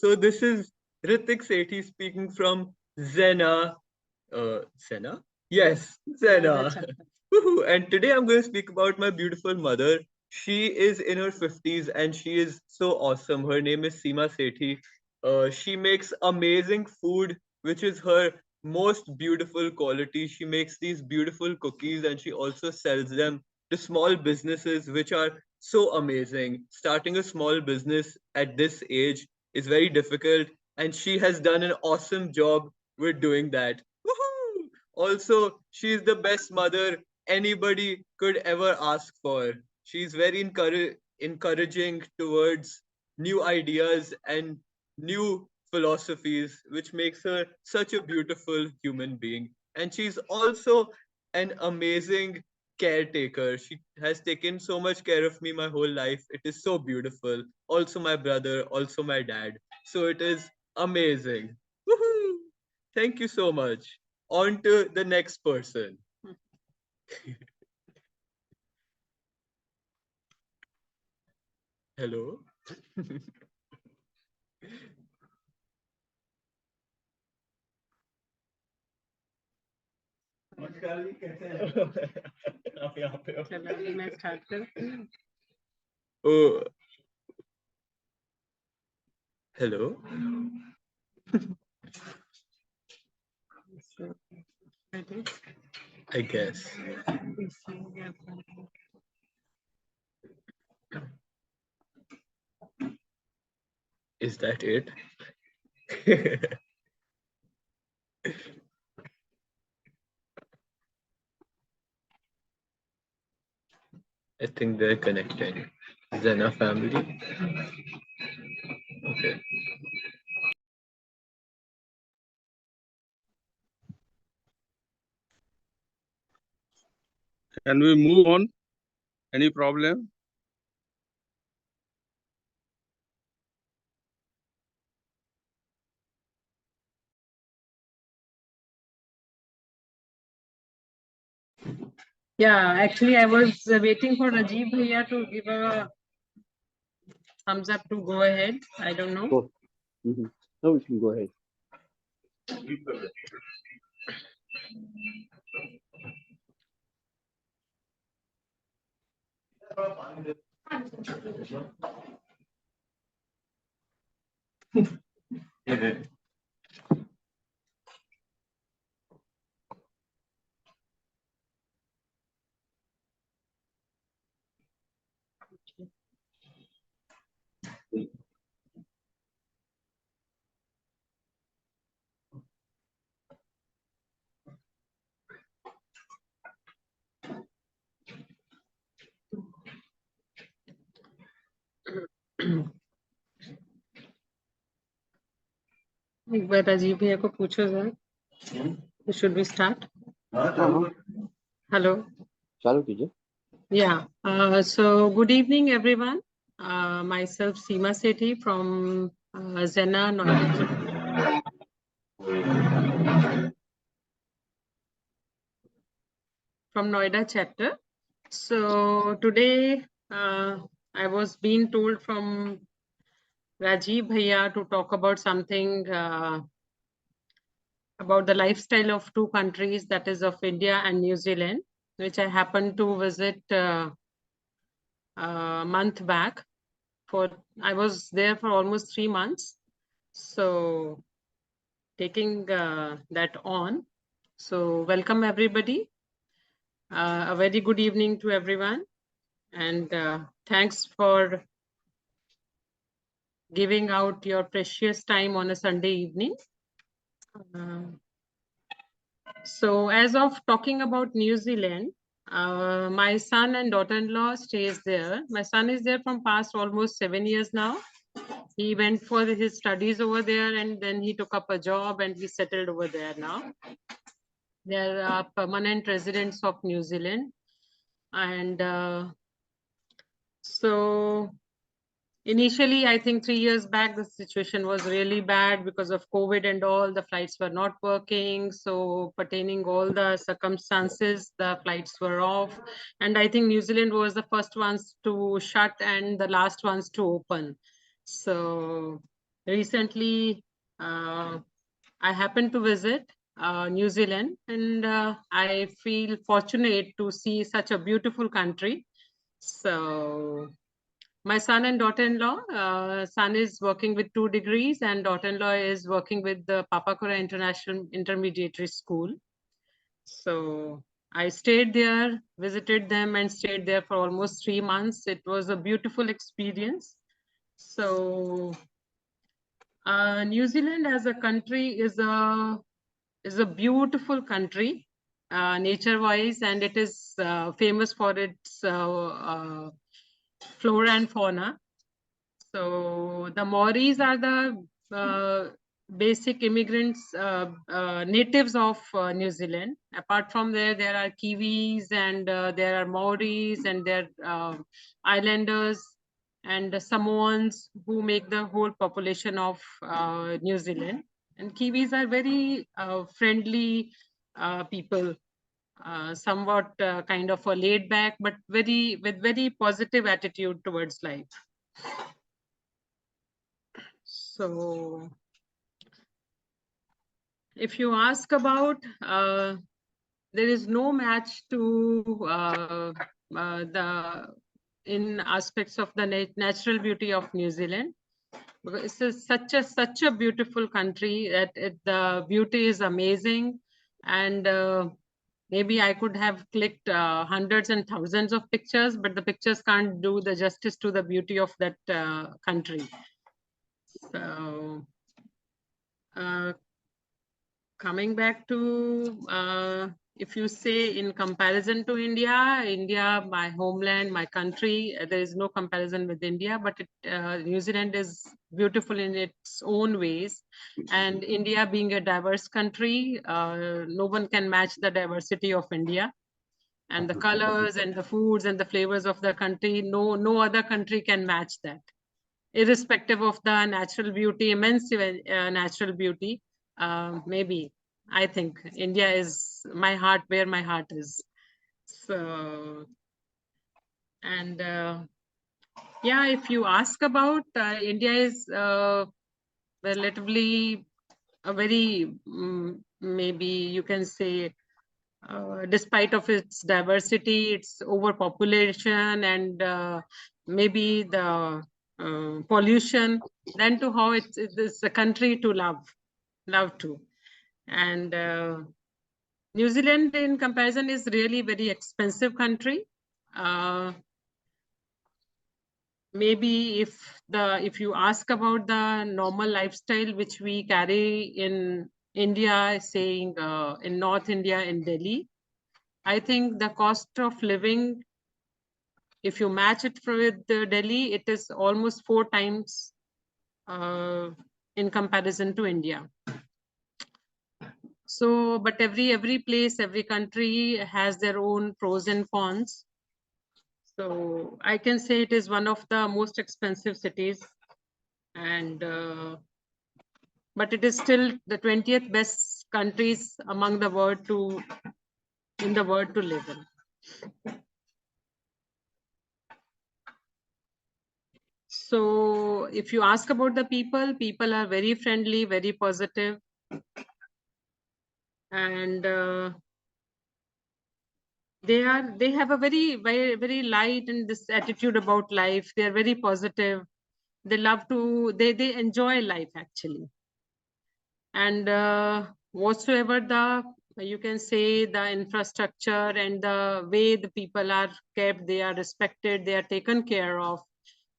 So this is Ritik Sethi speaking from Zena. Zena? Yes, Zena. Woohoo. And today I'm going to speak about my beautiful mother. She is in her 50s and she is so awesome. Her name is Seema Sethi. She makes amazing food, which is her most beautiful quality. She makes these beautiful cookies and she also sells them to small businesses, which are so amazing. Starting a small business at this age is very difficult, and she has done an awesome job with doing that. Woohoo! Also, she's the best mother anybody could ever ask for. She's very encouraging towards new ideas and new philosophies, which makes her such a beautiful human being. And she's also an amazing caretaker. She has taken so much care of me my whole life. It is so beautiful. Also, my brother, also my dad. So it is amazing. Woohoo! Thank you so much. On to the next person. Hello. नमस्कार जी कैसे हैं आप यहाँ पे हो चलो अभी मैं स्टार्ट करती हूँ ओ hello I guess. Is that it? I think they're connected. Zena family. Okay. Can we move on? Any problem? Yeah, actually, I was waiting for Rajiv Bhaiya to give a thumbs up to go ahead. I don't know. Go. No, we can go ahead. एक बार राजीव भैया को पूछो जरा. Should we start? Hello. चालू कीजिए. Yeah. So good evening, everyone. Myself Seema Sethi from Zena, Noida. From Noida chapter. So today I was being told from Rajiv Bhaiya to talk about something about the lifestyle of two countries, that is of India and New Zealand, which I happened to visit a month back. I was there for almost 3 months. So taking that on. So welcome everybody. A very good evening to everyone. And thanks for giving out your precious time on a Sunday evening. So as of talking about New Zealand, my son and daughter-in-law stays there. My son is there from past almost 7 years now. He went for his studies over there and then he took up a job and he settled over there now. They are permanent residents of New Zealand. And so initially, I think 3 years back, the situation was really bad because of COVID and all. The flights were not working. So pertaining all the circumstances, the flights were off. And I think New Zealand was the first ones to shut and the last ones to open. So recently I happened to visit New Zealand, and I feel fortunate to see such a beautiful country. So my son and daughter-in-law, son is working with 2 degrees and daughter-in-law is working with the Papakura International Intermediary School. So I stayed there, visited them and stayed there for almost 3 months. It was a beautiful experience. So New Zealand as a country is a beautiful country, nature-wise, and it is famous for its flora and fauna. So the Maoris are the basic immigrants, natives of New Zealand. Apart from there are Kiwis and there are Maoris and there are islanders and the Samoans who make the whole population of New Zealand. And Kiwis are very friendly people, somewhat kind of a laid back, but with very positive attitude towards life. So if you ask about, there is no match to the in aspects of the natural beauty of New Zealand. Because it's such a beautiful country that the beauty is amazing, and maybe I could have clicked hundreds and thousands of pictures, but the pictures can't do the justice to the beauty of that country. So coming back to, if you say in comparison to India, my homeland, my country, there is no comparison with India, but New Zealand is beautiful in its own ways. And India being a diverse country, no one can match the diversity of India. And the colors and the foods and the flavors of the country, no other country can match that. Irrespective of the natural beauty, immense natural beauty, maybe I think India is my heart, where my heart is. So, and yeah, if you ask about India is relatively a very maybe you can say despite of its diversity, its overpopulation, and maybe the pollution, then to how it is a country to love to. And New Zealand in comparison is really very expensive country. Maybe if you ask about the normal lifestyle which we carry in India, saying in North India, in Delhi, I think the cost of living, if you match it with Delhi, it is almost 4 times in comparison to India. So, but every place, every country has their own pros and cons. So I can say it is one of the most expensive cities, and but it is still the 20th best countries among the world in the world to live in. So if you ask about the people are very friendly, very positive, and they have a very light and this attitude about life. They are very positive. They love to they enjoy life actually. And whatsoever the you can say the infrastructure and the way the people are kept, they are respected, they are taken care of.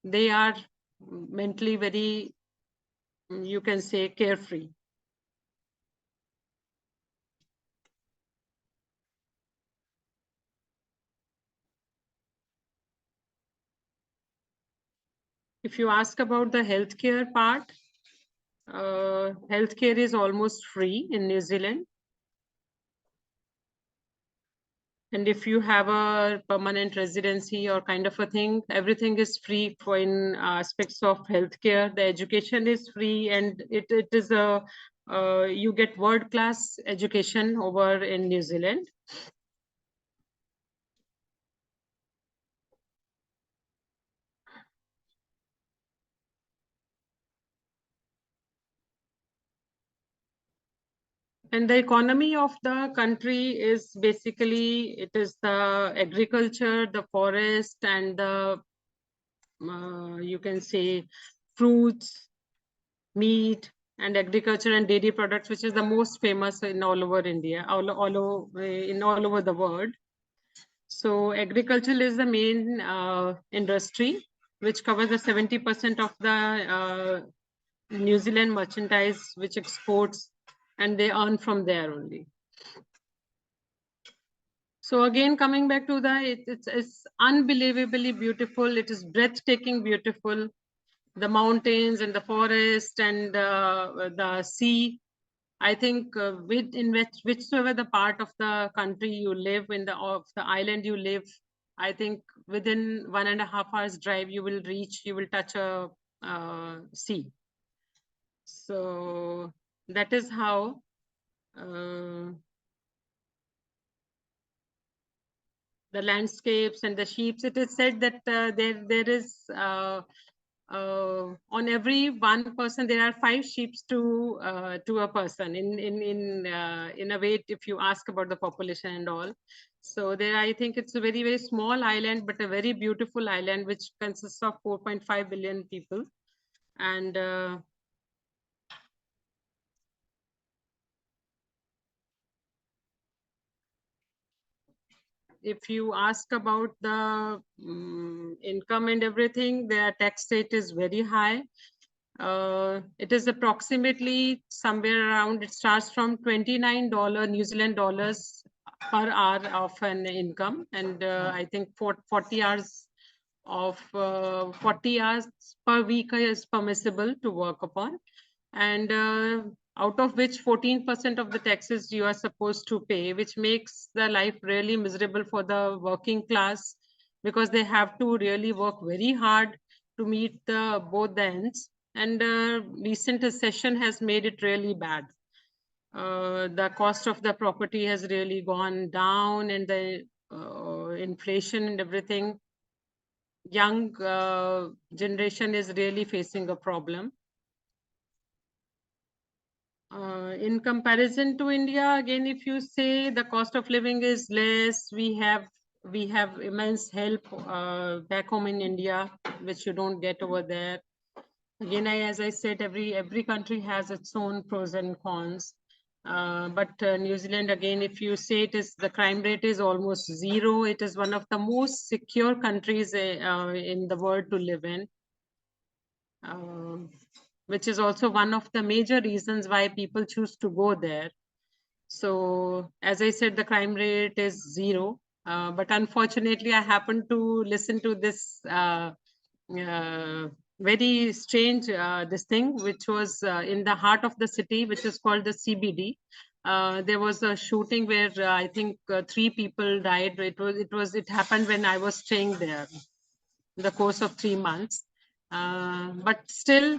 They are mentally very, you can say, carefree. If you ask about the healthcare part, healthcare is almost free in New Zealand. And if you have a permanent residency or kind of a thing, everything is free for in aspects of healthcare. The education is free, and it is a you get world-class education over in New Zealand. And the economy of the country is basically, it is the agriculture, the forest, and the, you can say, fruits, meat, and agriculture and dairy products, which is the most famous in all over India, all over the world. So agriculture is the main industry, which covers the 70% of the New Zealand merchandise, which exports, and they earn from there only. So again, coming back to it's unbelievably beautiful. It is breathtaking beautiful. The mountains and the forest and the sea. I think in whichever the part of the country you live, of the island you live, I think within 1.5 hours drive, you will touch a sea. So that is how the landscapes and the sheep. It is said that there is on every one person there are 5 sheep to a person in a way, if you ask about the population and all. So there, I think it's a very, very small island, but a very beautiful island, which consists of 4.5 billion people. And if you ask about the income and everything, their tax rate is very high. It is approximately somewhere around, it starts from $29 New Zealand dollars per hour of an income. And I think 40 hours of 40 hours per week is permissible to work upon. And out of which 14% of the taxes you are supposed to pay, which makes the life really miserable for the working class, because they have to really work very hard to meet both the ends. And recent recession has made it really bad. The cost of the property has really gone down, and the inflation and everything. Young generation is really facing a problem. In comparison to India, again, if you say the cost of living is less, we have immense help back home in India, which you don't get over there. Again, as I said, every country has its own pros and cons. But New Zealand, again, if you say the crime rate is almost zero, it is one of the most secure countries in the world to live in. Which is also one of the major reasons why people choose to go there. So as I said, the crime rate is zero. But unfortunately, I happened to listen to this very strange this thing, which was in the heart of the city, which is called the CBD. There was a shooting where I think 3 people died. It happened when I was staying there in the course of 3 months. But still,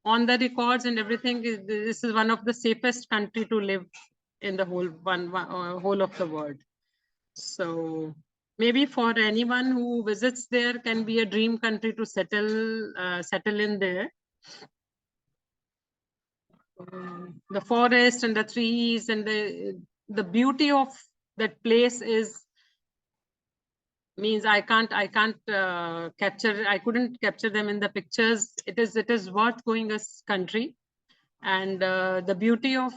on the records and everything, this is one of the safest country to live in the whole of the world. So maybe for anyone who visits there, can be a dream country to settle in there. The forest and the trees and the beauty of that place means I couldn't capture them in the pictures. It is worth going as country, and the beauty of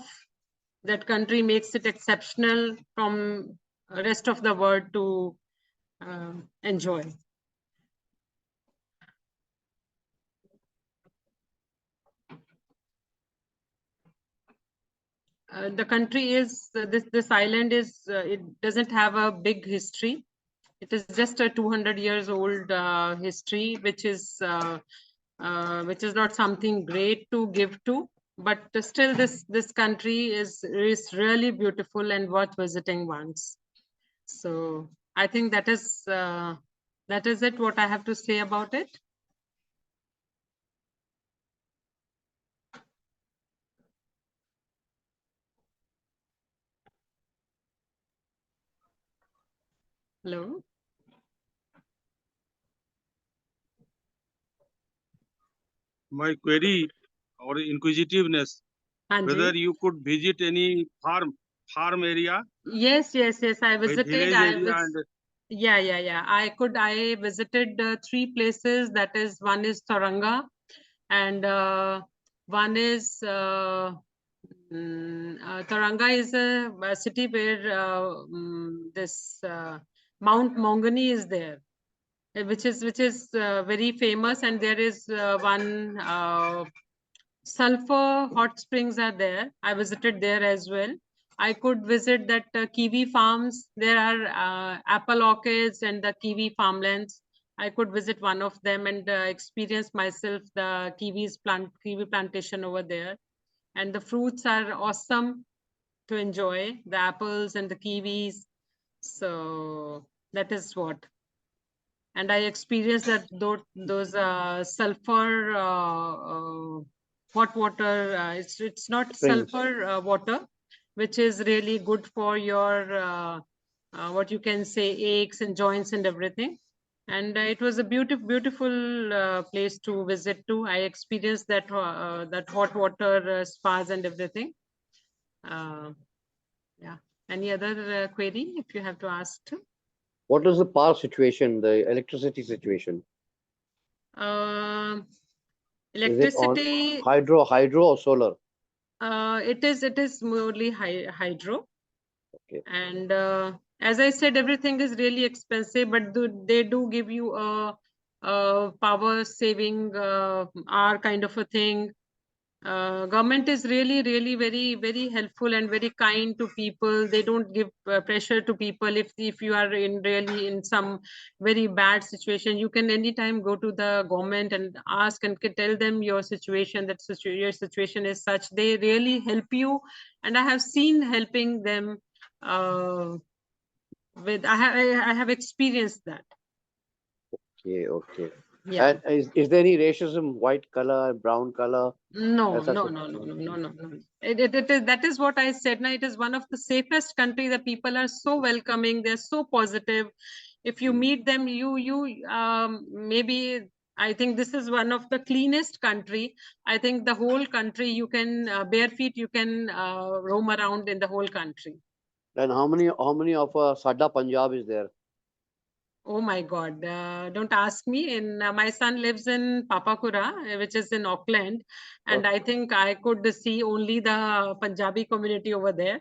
that country makes it exceptional from rest of the world to enjoy. The country is this island is it doesn't have a big history. It is just a 200 years old history, which is not something great to give to, but still this country is really beautiful and worth visiting once. So I think that is it, what I have to say about it. Hello. My query or inquisitiveness whether you could visit any farm area, Yes. I by visited. village area, and Yeah. I visited 3 places. That is, one is Taranga, and one is Taranga is a city where this Mount Mongani is there, which is very famous, and there is one sulfur hot springs are there. I visited there as well. I could visit that kiwi farms. There are apple orchards and the kiwi farmlands. I could visit one of them and experience myself the kiwi plantation over there. And the fruits are awesome to enjoy, the apples and the kiwis. So that is what. And I experienced that those sulfur hot water. It's not Springs. sulfur water, which is really good for your what you can say, aches and joints and everything. And it was a beautiful place to visit to. I experienced that that hot water spas and everything. Yeah. Any other query if you have to ask? What is the power situation, the electricity situation? Is it on Electricity, hydro or solar? it is mostly hydro. Okay. And as I said, everything is really expensive, but they do give you a power saving hour kind of a thing. Government is really very helpful and very kind to people. They don't give pressure to people. If you are really in some very bad situation, you can anytime go to the government and ask and tell them your situation, that your situation is such. They really help you, and I have seen helping them with I have experienced that. Okay. Yeah. And is there any racism, white color, brown color? No. Such a- It is, that is what I said. Now, it is one of the safest country. The people are so welcoming. They're so positive. If you meet them, maybe, I think this is one of the cleanest country. I think the whole country, you can bare feet, you can roam around in the whole country. And how many of Sada Punjab is there? Oh my God! Don't ask me. My son lives in Papakura, which is in Auckland, and I think I could see only the Punjabi community over there.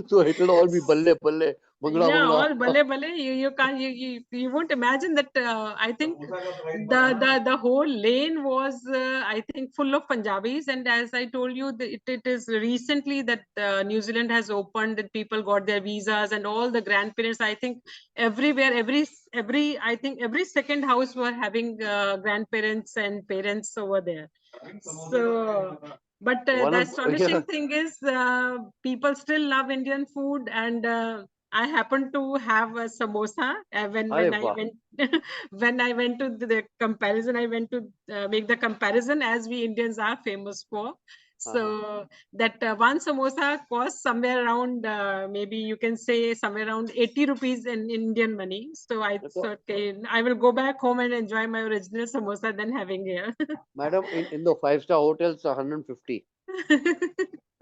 So it will all be balle, bangla, Yeah, bangla. all bale. You can't you won't imagine that. I think the whole lane was I think full of Punjabis, and as I told you, it is recently that New Zealand has opened, that people got their visas, and all the grandparents. I think everywhere, I think every second house were having grandparents and parents over there. So. But the astonishing thing is, people still love Indian food, and I happened to have a samosa when I went when I went to the comparison. I went to make the comparison, as we Indians are famous for. So that one samosa costs somewhere around, maybe you can say somewhere around 80 rupees in Indian money. So I thought, okay, I will go back home and enjoy my original samosa than having here. Madam, in the 5-star hotels, 150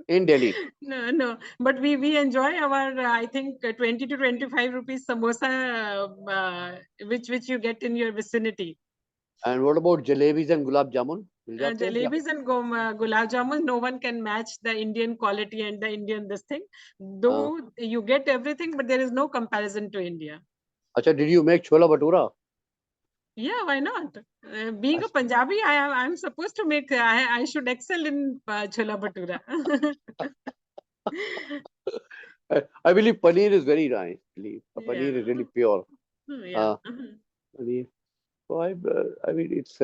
in Delhi. No, but we enjoy our I think 20 to 25 rupees samosa, which you get in your vicinity. And what about jalebis and gulab jamun? Jalebis and gulab jamun, no one can match the Indian quality and the Indian this thing. Though you get everything, but there is no comparison to India. Acha, did you make chola bhatura? Yeah, why not? Being a Punjabi, I'm supposed to make. I should excel in chola bhatura. I believe paneer is very nice. Paneer is really pure. Yeah. Paneer. So I mean, it's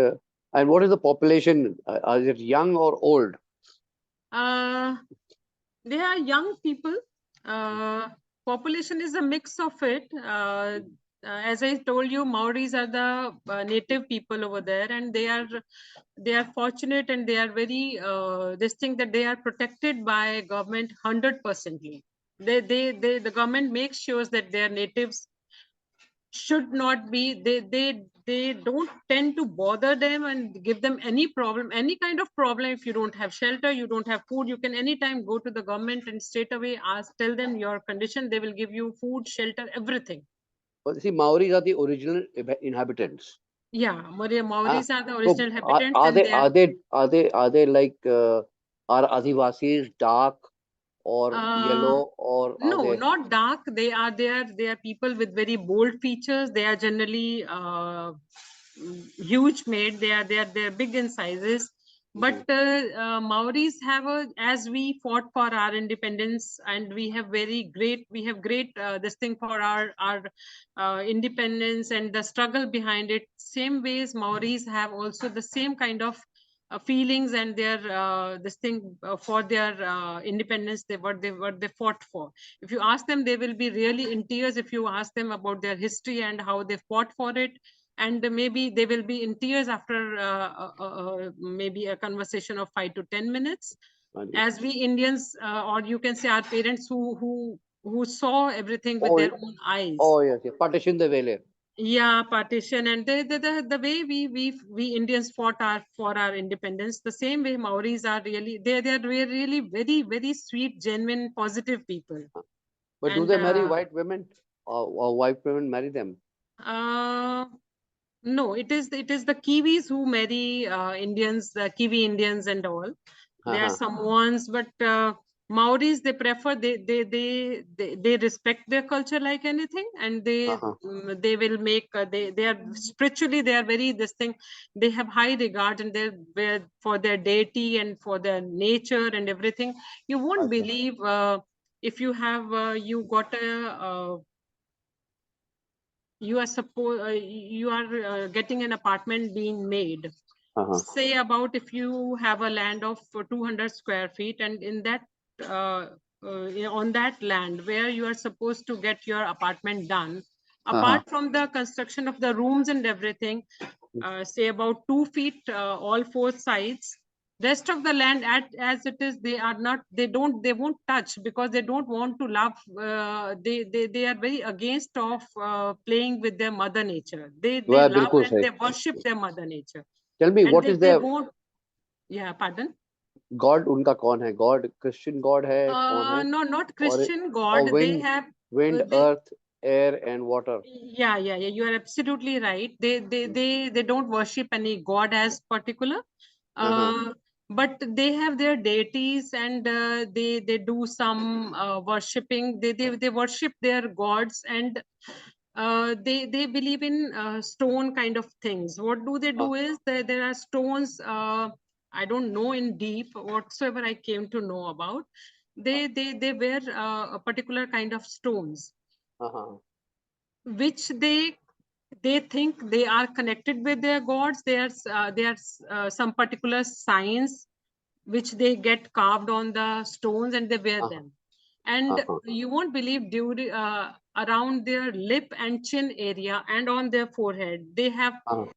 and what is the population? Is it young or old? They are young people. Population is a mix of it. As I told you, Maoris are the native people over there, and they are fortunate, and they are very this thing that they are protected by government 100%. The government makes sure that their natives should not be, they they don't tend to bother them and give them any problem, any kind of problem. If you don't have shelter, you don't have food, you can anytime go to the government and straight away ask, tell them your condition. They will give you food, shelter, everything. But see, Maoris are the original inhabitants. Yeah, Ah, Maoris are the so original inhabitants, are and they they are like are Adivasis dark or uh, yellow, or are no, they? not dark. They are people with very bold features. They are generally huge made. They are big in sizes. But Mhm. Maoris have as we fought for our independence, and we have great this thing for our independence and the struggle behind it. Same ways Maoris have also the same kind of feelings and their this thing for their independence. What they fought for. If you ask them, they will be really in tears if you ask them about their history and how they fought for it. And maybe they will be in tears after maybe a conversation of 5 to 10 minutes. हाँ जी. As we Indians, or you can say our parents who saw everything with Oh, their own eyes. oh yes, yes. Partition the Vele. Yeah, partition, and the way we Indians fought for our independence, the same way Maoris are really they're really very sweet, genuine, positive people. But do And they marry white women? Or white women marry them? uh, no, it is the Kiwis who marry Indians, the Kiwi Indians and all. There are Uh-huh. some ones, but Maoris, they prefer they respect their culture like anything, and Uh-huh. they will make they are spiritually they are very this thing. They have high regard and for their deity and for their nature and everything. You won't Okay. believe if you have you got you are getting an apartment being made. Uh-huh. Say about if you have a land of 200 square feet, and in that on that land where you are supposed to get your apartment done, Uh-huh. apart from the construction of the rooms and everything, say about 2 feet all four sides, rest of the land as it is, they won't touch, because they don't want to love they are very against of playing with their mother nature. They वह love बिल्कुल and सही. they worship their mother nature. Tell me, And what is they the won't. Yeah, pardon. God? उनका कौन है? God, Christian God है? कौन है? No, not Or Christian or God. They wind, have wind, they earth, air, and water? yeah. You are absolutely right. They don't worship any god as particular. Uh-huh. uh, but they have their deities, and they do some worshipping. They worship their gods, and they believe in stone kind of things. What do they Uh, do is there are stones. I don't know in deep whatsoever I came to know about. They wear a particular kind of stones, uh-huh. which they think they are connected with their gods. There's some particular signs which they get carved on the stones, and they wear Uh-huh. them. And Uh-huh. you won't believe, during around their lip and chin area and on their forehead, they have Uh-huh.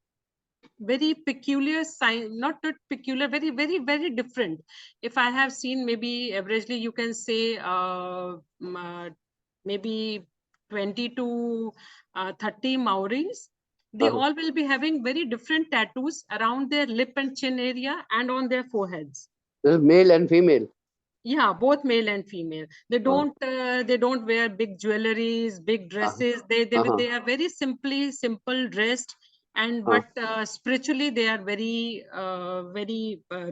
very peculiar sign, not peculiar, very different. If I have seen, maybe averagely you can say maybe 20 to 30 Maoris, they Uh-huh. all will be having very different tattoos around their lip and chin area and on their foreheads. This is male and female. Yeah, both male and female. Uh, They don't wear big jewelries, big uh-huh. dresses. Uh-huh. They are very simple dressed. And Uh, but spiritually they are very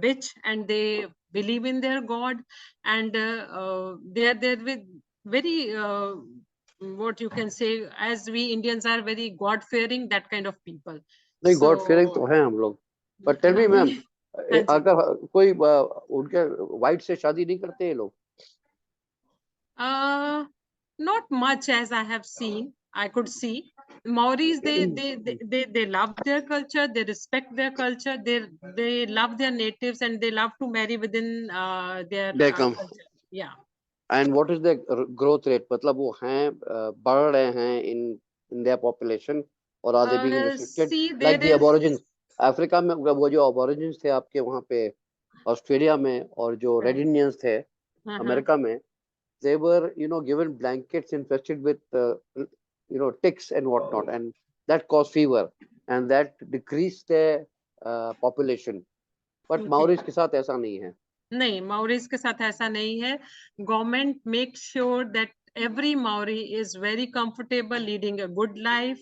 rich, and they believe in their god. And they are with very what you can say, as we Indians are very god fearing, that kind of people. नहीं, God fairing So तो है हम लोग. But tell me हाँ ma'am, जी, हाँ जी. अगर कोई उनके वाइट से शादी नहीं करते ये लोग? Uh, Not much, as I have seen. I could see Maoris. They love their culture. They respect their culture. They love their natives, and they love to marry within their They come. culture. Yeah. And what is the growth rate? मतलब वो हैं बढ़ रहे हैं in their population, or are they being restricted See, like there the is. aborigines? Africa में वो जो aborigines थे आपके वहाँ पे ऑस्ट्रेलिया में, और जो रेड Right. इंडियंस थे Uh-huh. अमेरिका में, they were given blankets infested with ticks and whatnot, and that caused fever. and that decreased their population. But Okay. Maoris के साथ ऐसा नहीं है. नहीं, Maoris के साथ ऐसा नहीं है. Government makes sure that every Maori is very comfortable leading a good life.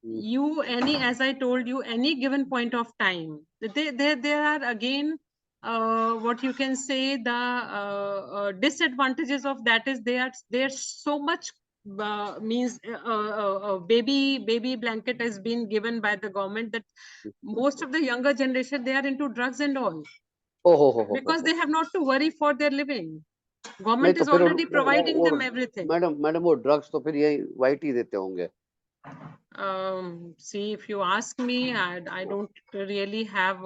You, as I told you, any given point of time, there are again, what you can say, the disadvantages of that is there's so much means baby blanket has been given by the government that most of the younger generation, they are into drugs and all. Because they have not to worry for their living. Government is already providing them everything. Madam वो drugs तो फिर यही white ही देते होंगे. See, if you ask me, I don't really have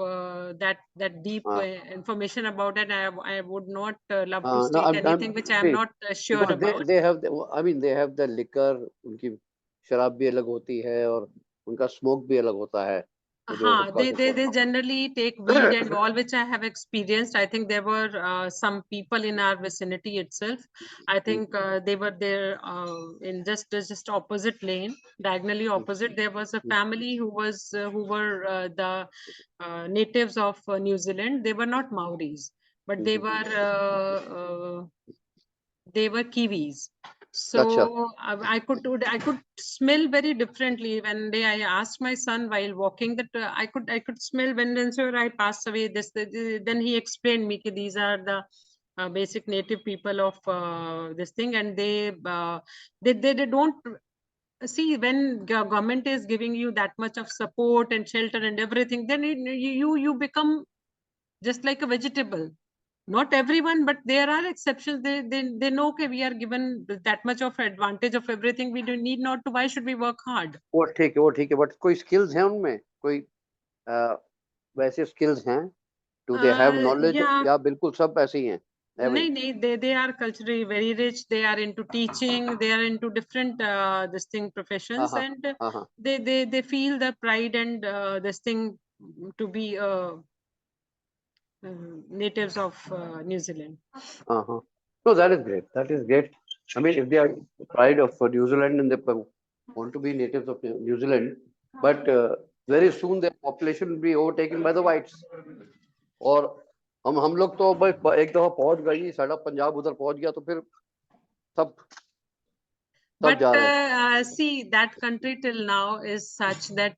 that deep information about it. I would not love to state anything which I am not sure about. They have, I mean, they have the liquor. उनकी शराब भी अलग होती है और उनका smoke भी अलग होता है. They generally take weed and all, which I have experienced. I think there were some people in our vicinity itself. I think they were there in just opposite lane, diagonally opposite. There was a family who were the natives of New Zealand. They were not Maoris, but they were Kiwis. So I could smell very differently. One day I asked my son while walking that I could smell whenever I passed away. Then he explained me that these are the basic native people of this thing, and they don't see when government is giving you that much of support and shelter and everything. Then you become just like a vegetable. Not everyone, but there are exceptions. They know okay, we are given that much of advantage of everything. We do need not to. Why should we work hard? वो ठीक है. But कोई skills हैं उनमें? कोई वैसे skills हैं? Do they have knowledge? या बिल्कुल सब ऐसे ही हैं? नहीं, they are culturally very rich. They are into teaching. They are into different professions, and they feel the pride and this thing to be natives of New Zealand. No, that is great. That is great. I mean, if they are pride of New Zealand and they want to be natives of New Zealand, but very soon their population will be overtaken by the whites. और हम लोग तो एक दफा पहुंच गई, सारा पंजाब उधर पहुंच गया तो फिर सब But see, that country till now is such that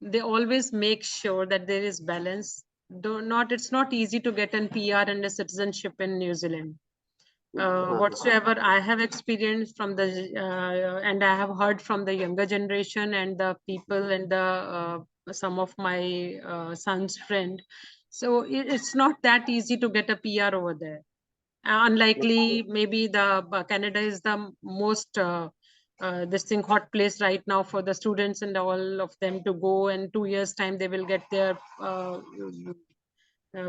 they always make sure that there is balance. It's not easy to get an PR and a citizenship in New Zealand. Whatsoever I have experienced from the and I have heard from the younger generation and the people and the some of my son's friend. So it's not that easy to get a PR over there. Unlikely, maybe the Canada is the most hot place right now for the students and all of them to go, and 2 years time they will get their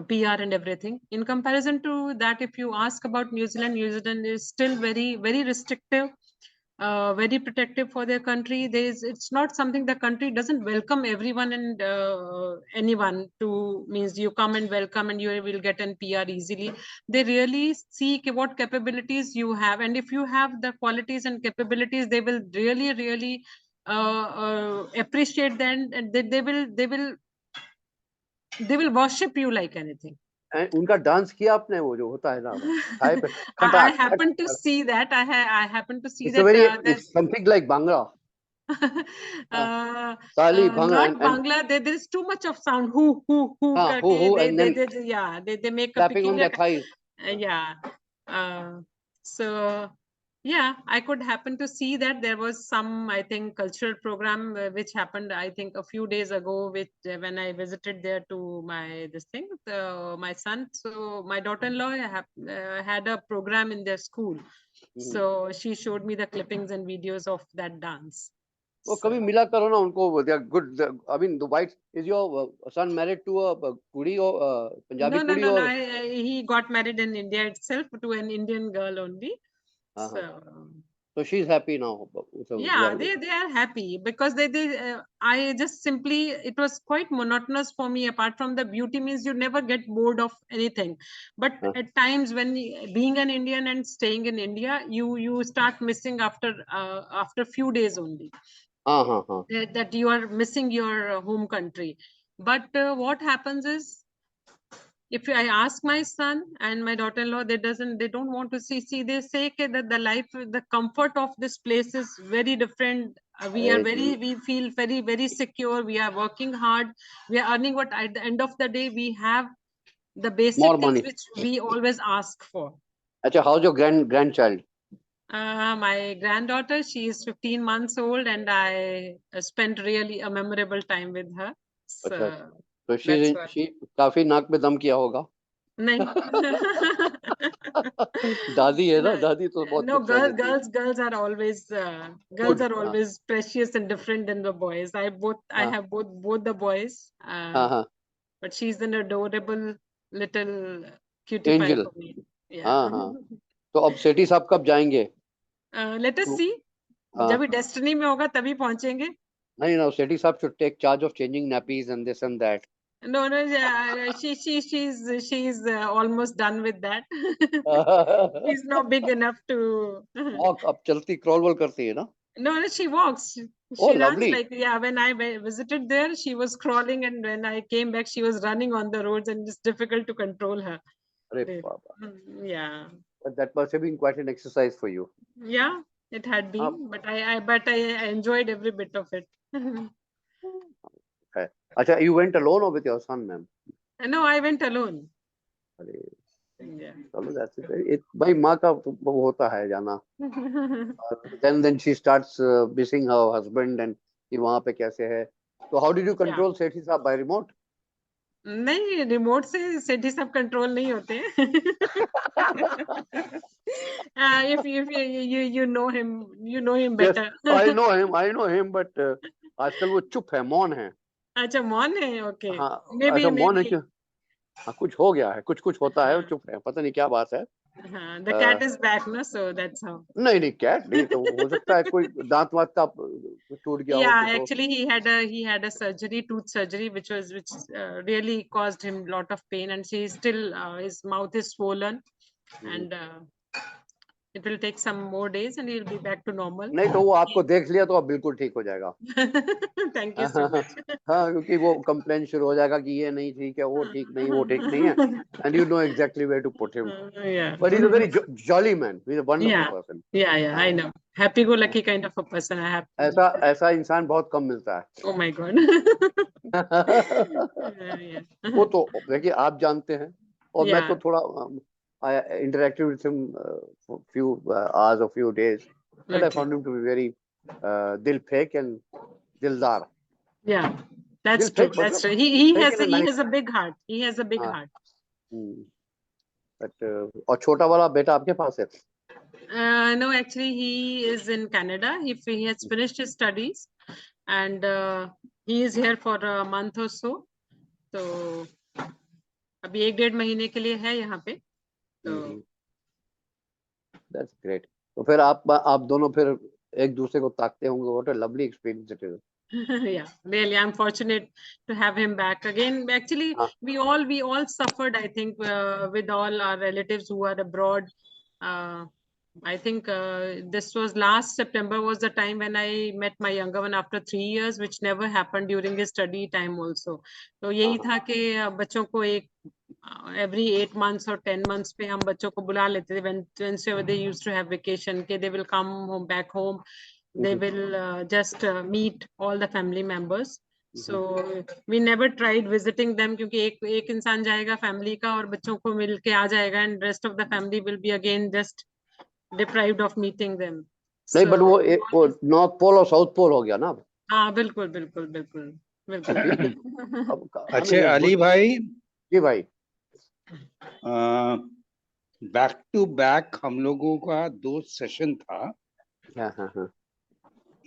PR and everything. In comparison to that, if you ask about New Zealand is still very, very restrictive, very protective for their country. It's not something the country doesn't welcome everyone and anyone to means you come and welcome and you will get an PR easily. They really see what capabilities you have, and if you have the qualities and capabilities, they will really, really appreciate them, and they will worship you like anything. उनका dance किया आपने, वो जो होता है ना Thai पे I happen to see that. I happen to see it's something like Bhangra. Not Bangla. There is too much of sound. Who, they make a clapping on their thighs. So yeah, I could happen to see that there was some, I think, cultural program which happened, I think, a few days ago, which when I visited there to my son. So my daughter-in-law had a program in their school. So she showed me the clippings and videos of that dance. वो कभी मिला करो ना उनको. They are good. I mean, the whites. Is your son married to a kudi or Punjabi kudi? No. He got married in India itself to an Indian girl only. So she's happy now. Yeah, they are happy because I just simply, it was quite monotonous for me. Apart from the beauty, means you never get bored of anything. But at times when being an Indian and staying in India, you start missing after few days only. हाँ that you are missing your home country. But what happens is, if I ask my son and my daughter-in-law, they don't want to see. They say that the life, the comfort of this place is very different. We feel very secure. We are working hard. We are earning what at the end of the day we have the basic more things money. which we always ask for. अच्छा, how's your grandchild? My granddaughter, she is 15 months old, and I spent really a memorable time with her. अच्छा, So तो that's what. she काफी नाक पे दम किया होगा. नहीं. दादी है ना, दादी तो बहुत No, कुछ सह लेती है. girls are always Good. precious and different than the boys. I हाँ have both the boys. हाँ But she's an adorable little cutie pie angel. for me. Yeah. हाँ. तो अब सेठी साहब कब जाएंगे? Let us तो see. हाँ, जब डेस्टिनी में होगा तभी पहुंचेंगे. नहीं ना, सेठी साहब should take charge of changing nappies and this and that. No, she's almost done with that. She's not big enough to. Walk, अब चलती crawl wall करती है ना? No, she walks. Oh, She runs lovely. like, yeah, when I visited there, she was crawling, and when I came back, she was running on the roads, and it's difficult to control her. अरे They- Baba. Yeah. But that must have been quite an exercise for you. Yeah, it had been, but I enjoyed every bit of it. है. अच्छा, you went alone or with your son, ma'am? No, I went alone. अरे Yeah. चलो, that's it. भाई माँ का वो होता है जाना. Then she starts missing her husband and कि वहाँ पे कैसे है. So how did you control सेठी साहब by remote? नहीं, रिमोट से सेठी सब कंट्रोल नहीं होते हैं. If you know him, you know him Yes, better. I know him, but आजकल वो चुप है, मौन है. अच्छा, मौन है. Okay. हाँ, Maybe ऐसा मौन है maybe. कि हाँ, कुछ हो गया है, कुछ होता है, वो चुप है, पता नहीं क्या बात है. हाँ, the cat is back, no? So that's how. नहीं कैट नहीं, तो हो सकता है कोई दांत वात का टूट गया हो Yeah, कुछ हो. actually he had a surgery, tooth surgery, which really caused him a lot of pain, and he still his mouth is swollen, and it will take some more days, and he'll be back to normal. नहीं तो वो आपको देख लिया तो अब बिल्कुल ठीक हो जाएगा. Thank you so much. हाँ, क्योंकि वो कंप्लेन शुरू हो जाएगा कि ये नहीं ठीक है, वो ठीक नहीं, वो ठीक नहीं है, and you know exactly where to put him. Yeah. But he's a very jolly man. He's a wonderful Yeah. person. Yeah, I know. Happy-go-lucky kind of a person. I have. ऐसा इंसान बहुत कम मिलता है. Oh my God. Yeah. वो तो देखिए आप जानते हैं, और मैं Yeah. तो थोड़ा I interacted with him for few hours or few days, and I Okay. found him to be very dil phek and dildar. Yeah, that's Dil true. phek That's मतलब true. He phek has in a nice. a big heart. He has a big हाँ. heart. But और छोटा वाला बेटा आपके पास है? No, actually, he is in Canada. He has finished his studies, and he is here for a month or so. So अभी 1-1.5 महीने के लिए है यहाँ पे. तो That's great. तो फिर आप दोनों फिर एक दूसरे को ताकते होंगे. What a lovely experience it is. Yeah, really, I'm fortunate to have him back again. Actually, we all suffered, I think, with all our relatives who are abroad. I think this was last September was the time when I met my younger one after 3 years, which never happened during his study time also. तो यही था कि बच्चों को एक every 8 months or 10 months पे हम बच्चों को बुला लेते थे whenever they used to have vacation, कि they will come home back home. They will just meet all the family members. So we never tried visiting them क्योंकि एक इंसान जाएगा family का और बच्चों को मिल के आ जाएगा, and rest of the family will be again just deprived of meeting them. नहीं, but वो नॉर्थ पोल और साउथ पोल हो गया ना. हाँ, बिल्कुल बिल्कुल बिल्कुल बिल्कुल. अच्छा अली भाई. जी भाई. बैक टू बैक हम लोगों का 2 सेशन था. हाँ.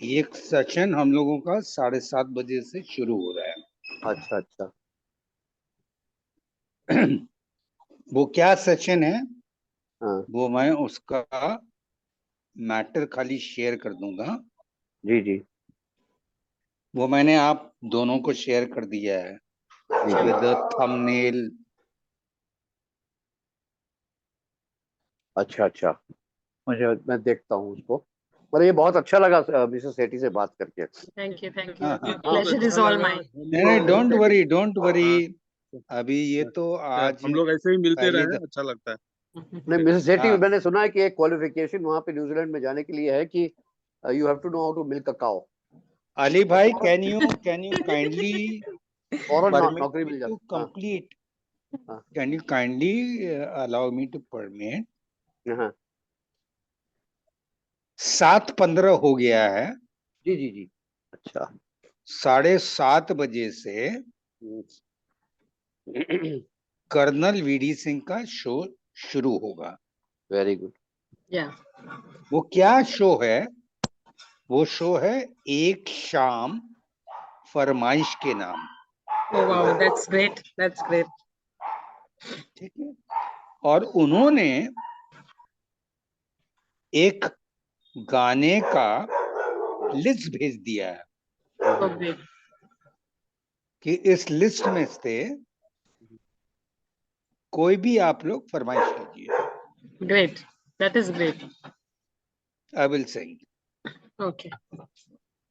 एक सेशन हम लोगों का 7:30 बजे से शुरू हो रहा है. अच्छा. वो क्या सेशन है, हाँ. वो मैं उसका मैटर खाली शेयर कर दूंगा. जी. वो मैंने आप दोनों को शेयर कर दिया है विद थंबनेल. अच्छा. मैं देखता हूँ उसको. और ये बहुत अच्छा लगा मिसेस सेठी से बात करके। Thank you, thank हाँ, you. हाँ। The pleasure is all mine. नहीं नहीं, डोंट वरी, डोंट वरी। अभी ये तो आज हम लोग ऐसे ही मिलते पहली रहे, अच्छा लगता है। नहीं, मिसेस सेठी, हाँ। मैंने सुना है कि एक क्वालिफिकेशन वहाँ पे न्यूजीलैंड में जाने के लिए है कि you have to know how to milk a cow. Ali भाई, कैन यू काइंडली और permit नौकरी me मिल to जाती। हाँ complete? हाँ Can you kindly allow me to permit? हाँ 7:15 हो गया है। जी जी जी। अच्छा 7:30 बजे से कर्नल वीडी सिंह का शो शुरू होगा। Very good. Yeah. वो क्या शो है? वो शो है एक शाम फरमाइश के नाम। Oh wow, that's great. That's great. ठीक है। और उन्होंने एक गाने का लिस्ट भेज दिया है So great. कि इस लिस्ट में से कोई भी आप लोग फरमाइश कीजिए। Great. That is great. I will sing. Okay.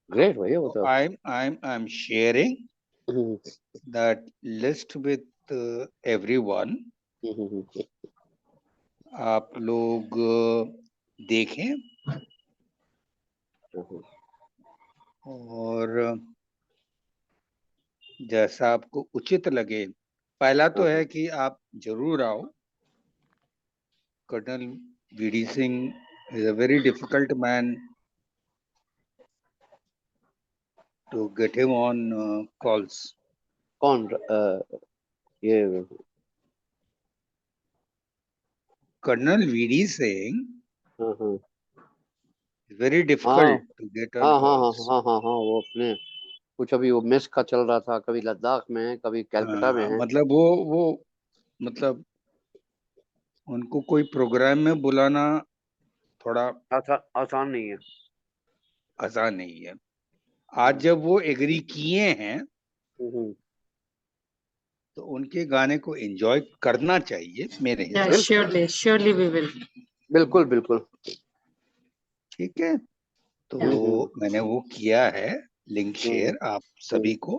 Great भैया, वो तो I'm sharing that list with everyone. आप लोग देखें और जैसा आपको उचित लगे। पहला तो है कि आप जरूर आओ। Colonel VD Singh is a very difficult man to get him on calls. कौन ये Colonel VD Singh हाँ हाँ is very हाँ difficult to get on हाँ हाँ calls. हाँ हाँ हाँ, वो अपने कुछ अभी वो मिस का चल रहा था, कभी लद्दाख में है, कभी कलकत्ता में है। मतलब वो मतलब उनको कोई प्रोग्राम में बुलाना थोड़ा आसान नहीं है। आसान नहीं है। आज जब वो एग्री किए हैं तो उनके गाने को एंजॉय करना चाहिए मेरे Yeah, हिसाब से। surely, surely we will. बिल्कुल बिल्कुल। ठीक है, तो मैंने वो किया है लिंक शेयर आप सभी को।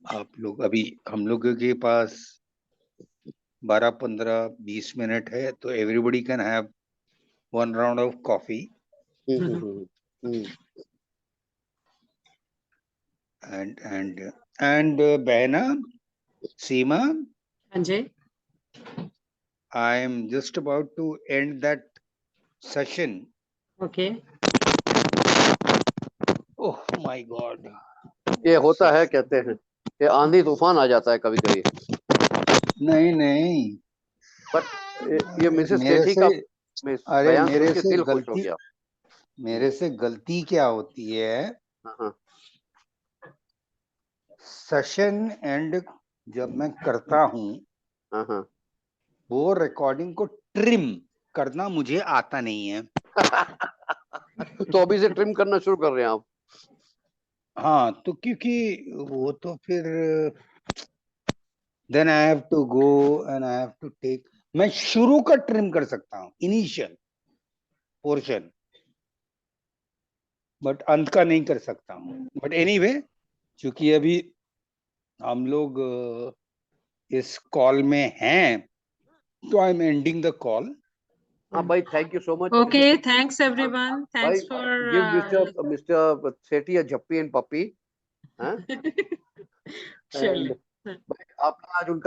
आप लोग अभी हम लोगों के पास 12, 15, 20 मिनट है, तो everybody can have one round of coffee and बहना सीमा, Anjay. I am just about to end that session. Okay. Oh my God. ये होता है, कहते हैं ये आंधी तूफान आ जाता है कभी कभी। नहीं बट ये मिसेस मेरे सेठी से का अरे बयान मेरे सुन के से दिल खुश हो गलती गया। मेरे से गलती क्या होती है? हाँ सेशन एंड जब मैं करता हूँ हाँ वो रिकॉर्डिंग को ट्रिम करना मुझे आता नहीं है। तो अभी से ट्रिम करना शुरू कर रहे हैं आप? हाँ, तो क्योंकि वो तो फिर then I have to go and I have to take. मैं शुरू का ट्रिम कर सकता हूँ, इनिशियल पोर्शन, बट अंत का नहीं कर सकता हूँ। बट एनीवे, चूंकि अभी हम लोग इस कॉल में हैं, तो I am ending the call. हाँ भाई, thank you so much. Okay, thanks everyone. Thanks for give mister Sethi a jhappi and pappi. surely. आपने आज उनका